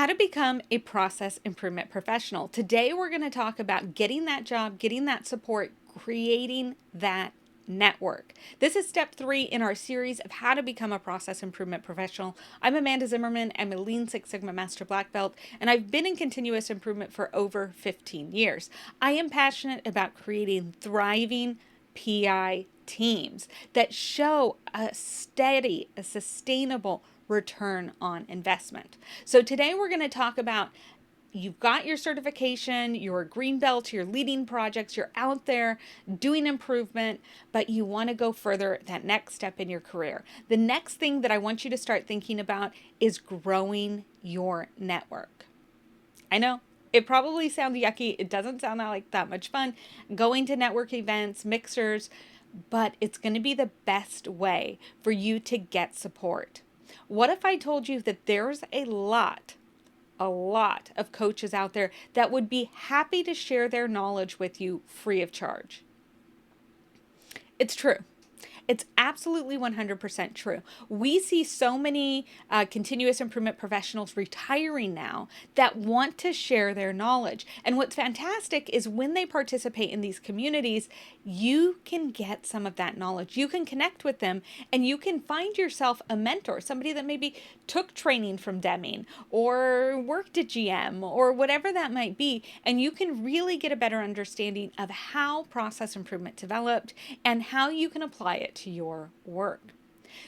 How to become a process improvement professional. Today, we're going to talk about getting that job, getting that support, creating that network. This is step 3 in our series of how to become a process improvement professional. I'm Amanda Zimmerman. I'm a Lean Six Sigma Master Black Belt, and I've been in continuous improvement for over 15 years. I am passionate about creating thriving PI teams that show a steady, a sustainable return on investment. So today we're going to talk about you've got your certification, you're a green belt, you're leading projects, you're out there doing improvement, but you want to go further, that next step in your career. The next thing that I want you to start thinking about is growing your network. I know it probably sounds yucky. It doesn't sound like that much fun going to network events, mixers, but it's going to be the best way for you to get support. What if I told you that there's a lot of coaches out there that would be happy to share their knowledge with you free of charge? It's true. It's absolutely 100% true. We see so many continuous improvement professionals retiring now that want to share their knowledge. And what's fantastic is when they participate in these communities, you can get some of that knowledge. You can connect with them and you can find yourself a mentor, somebody that maybe took training from Deming or worked at GM or whatever that might be. And you can really get a better understanding of how process improvement developed and how you can apply it to your work.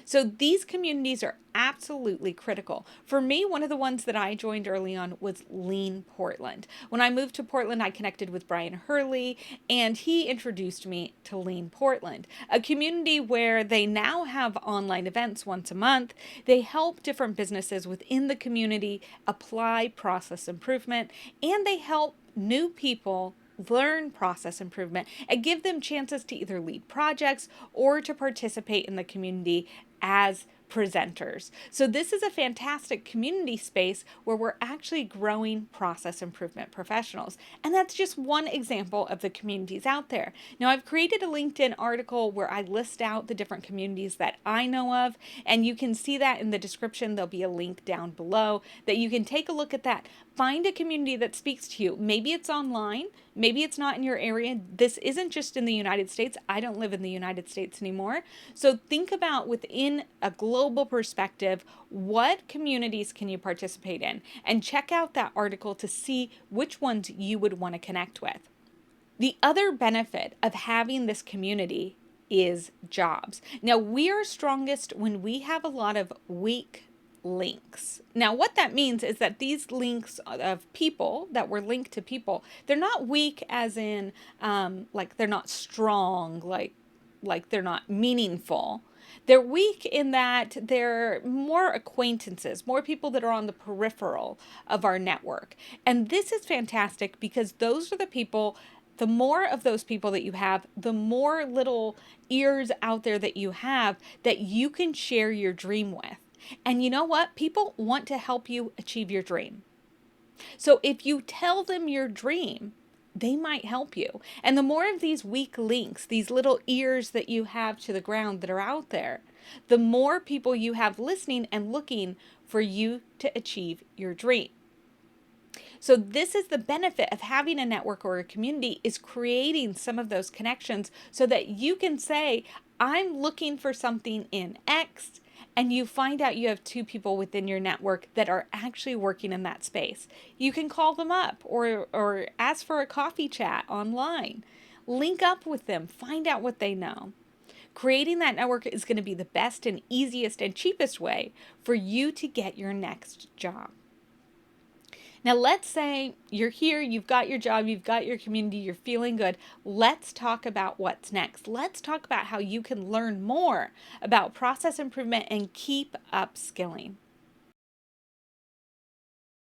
So these communities are absolutely critical. For me, one of the ones that I joined early on was Lean Portland. When I moved to Portland, I connected with Brian Hurley, and he introduced me to Lean Portland, a community where they now have online events once a month. They help different businesses within the community apply process improvement, and they help new people learn process improvement and give them chances to either lead projects or to participate in the community as presenters. So this is a fantastic community space where we're actually growing process improvement professionals. And that's just one example of the communities out there. Now, I've created a LinkedIn article where I list out the different communities that I know of, and you can see that in the description. There'll be a link down below that you can take a look at that. Find a community that speaks to you. Maybe it's online, maybe it's not in your area. This isn't just in the United States. I don't live in the United States anymore. So think about within a global perspective, what communities can you participate in? And check out that article to see which ones you would want to connect with. The other benefit of having this community is jobs. Now, we are strongest when we have a lot of weak links. Now, what that means is that these links of people that were linked to people, they're not weak as in like they're not strong, like they're not meaningful. They're weak in that they're more acquaintances, more people that are on the peripheral of our network. And this is fantastic because those are the people, the more of those people that you have, the more little ears out there that you have that you can share your dream with. And you know what? People want to help you achieve your dream. So if you tell them your dream, they might help you. And the more of these weak links, these little ears that you have to the ground that are out there, the more people you have listening and looking for you to achieve your dream. So this is the benefit of having a network or a community, is creating some of those connections so that you can say, I'm looking for something in X, and you find out you have 2 people within your network that are actually working in that space. You can call them up or ask for a coffee chat online. Link up with them, find out what they know. Creating that network is going to be the best and easiest and cheapest way for you to get your next job. Now, let's say you're here, you've got your job, you've got your community, you're feeling good. Let's talk about what's next. Let's talk about how you can learn more about process improvement and keep upskilling.